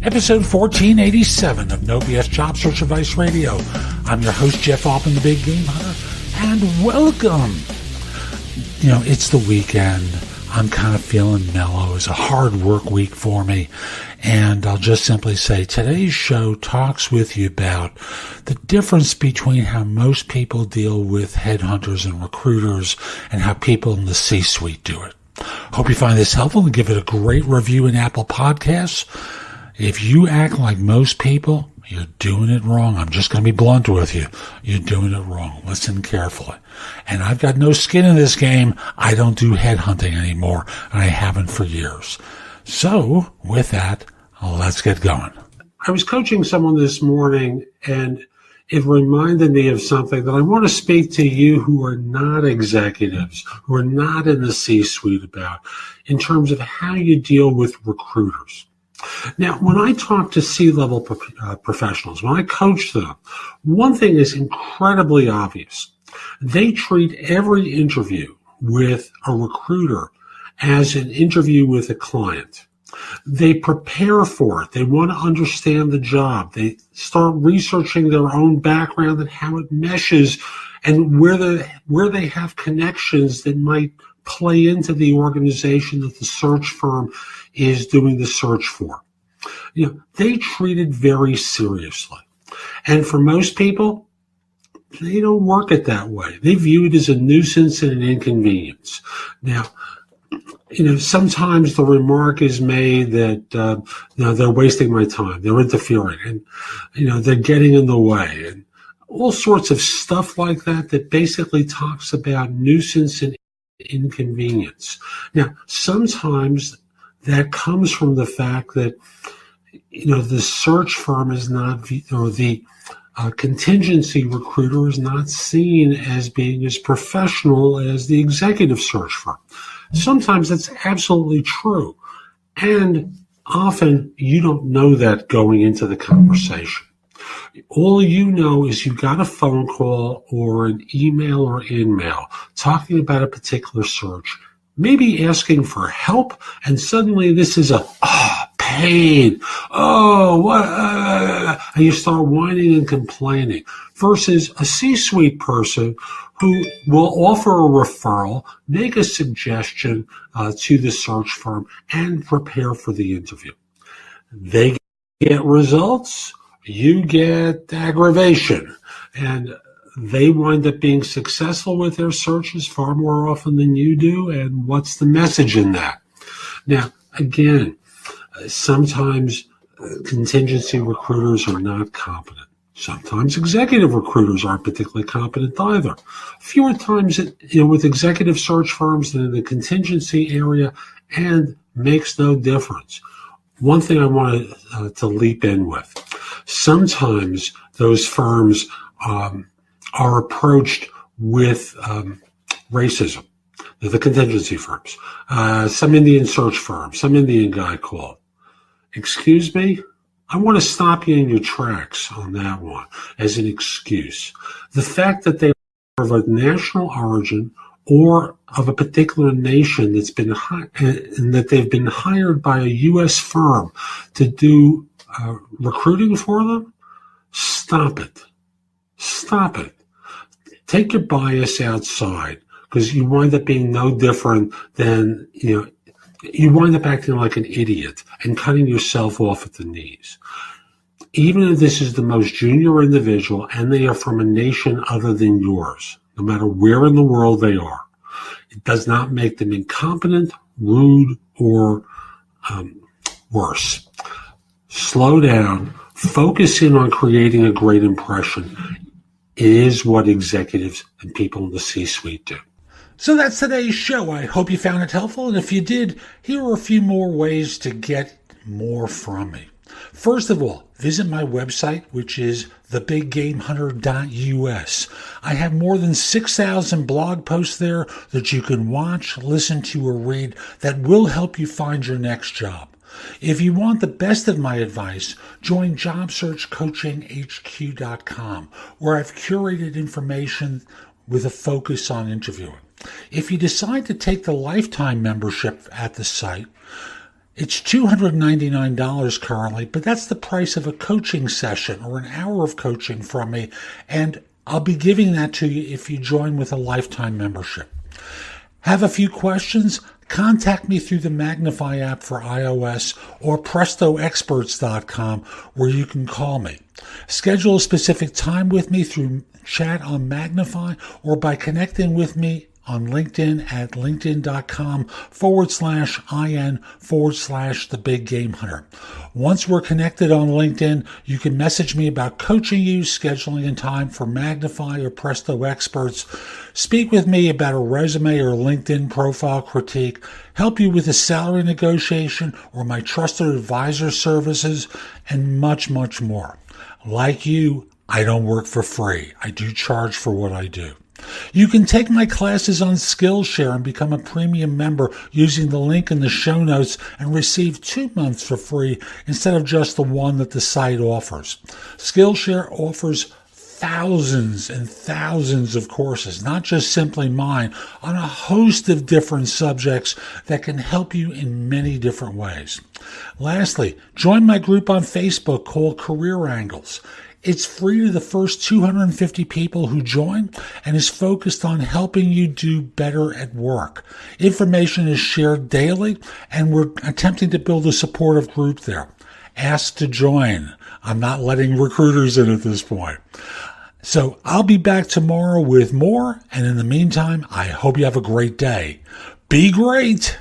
Episode 1487 of No BS Job Search Advice Radio. I'm your host, Jeff Altman, the Big Game Hunter, and welcome. You know, it's the weekend. I'm kind of feeling mellow. It's a hard work week for me. And I'll just simply say today's show talks with you about the difference between how most people deal with headhunters and recruiters and how people in the C-suite do it. Hope you find this helpful and give it a great review in Apple Podcasts. If you act like most people, you're doing it wrong. I'm just going to be blunt with you. You're doing it wrong. Listen carefully. And I've got no skin in this game. I don't do headhunting anymore, and I haven't for years. So, with that, let's get going. I was coaching someone this morning, and it reminded me of something that I want to speak to you who are not executives, who are not in the C-suite about, in terms of how you deal with recruiters. Now, when I talk to C-level professionals, when I coach them, one thing is incredibly obvious. They treat every interview with a recruiter as an interview with a client. They prepare for it. They want to understand the job. They start researching their own background and how it meshes and where they have connections that might play into the organization that the search firm is doing the search for. You know, they treat it very seriously. And for most people, they don't work it that way. They view it as a nuisance and an inconvenience. Now, you know, sometimes the remark is made that, they're wasting my time. They're interfering and, they're getting in the way and all sorts of stuff like that that basically talks about nuisance and inconvenience. Now, sometimes that comes from the fact that, the search firm is not, or the contingency recruiter is not seen as being as professional as the executive search firm. Sometimes that's absolutely true. And often you don't know that going into the conversation. All you know is you got a phone call or an email or in-mail talking about a particular search, maybe asking for help, and suddenly this is a pain. Oh, what? And you start whining and complaining versus a C-suite person who will offer a referral, make a suggestion to the search firm, and prepare for the interview. They get results. You get aggravation, and they wind up being successful with their searches far more often than you do. And what's the message in that? Now, again, sometimes contingency recruiters are not competent. Sometimes executive recruiters aren't particularly competent either. Fewer times, with executive search firms than in the contingency area, and makes no difference. One thing I want to leap in with. Sometimes those firms are approached with racism. They're the contingency firms. Some Indian search firm, some Indian guy called. Excuse me? I want to stop you in your tracks on that one as an excuse. The fact that they are of a national origin or of a particular nation that's been and that they've been hired by a U.S. firm to do recruiting for them, stop it. Stop it. Take your bias outside, because you wind up being no different than, you wind up acting like an idiot and cutting yourself off at the knees. Even if this is the most junior individual and they are from a nation other than yours, no matter where in the world they are, it does not make them incompetent, rude, or worse. Slow down. Focus in on creating a great impression. It is what executives and people in the C-suite do. So that's today's show. I hope you found it helpful. And if you did, here are a few more ways to get more from me. First of all, visit my website, which is thebiggamehunter.us. I have more than 6,000 blog posts there that you can watch, listen to, or read that will help you find your next job. If you want the best of my advice, join JobSearchCoachingHQ.com, where I've curated information with a focus on interviewing. If you decide to take the lifetime membership at the site, It's $299 currently, but that's the price of a coaching session or an hour of coaching from me, and I'll be giving that to you if you join with a lifetime membership. Have a few questions? Contact me through the Magnify app for iOS or PrestoExperts.com, where you can call me. Schedule a specific time with me through chat on Magnify or by connecting with me on LinkedIn at linkedin.com/IN/The Big Game Hunter. Once we're connected on LinkedIn, you can message me about coaching you, scheduling in time for Magnify or Presto Experts, speak with me about a resume or LinkedIn profile critique, help you with a salary negotiation or my trusted advisor services, and much, much more. Like you, I don't work for free. I do charge for what I do. You can take my classes on Skillshare and become a premium member using the link in the show notes and receive 2 months for free instead of just the one that the site offers. Skillshare offers thousands and thousands of courses, not just simply mine, on a host of different subjects that can help you in many different ways. Lastly, join my group on Facebook called Career Angles. It's free to the first 250 people who join and is focused on helping you do better at work. Information is shared daily, and we're attempting to build a supportive group there. Ask to join. I'm not letting recruiters in at this point. So I'll be back tomorrow with more, and in the meantime, I hope you have a great day. Be great!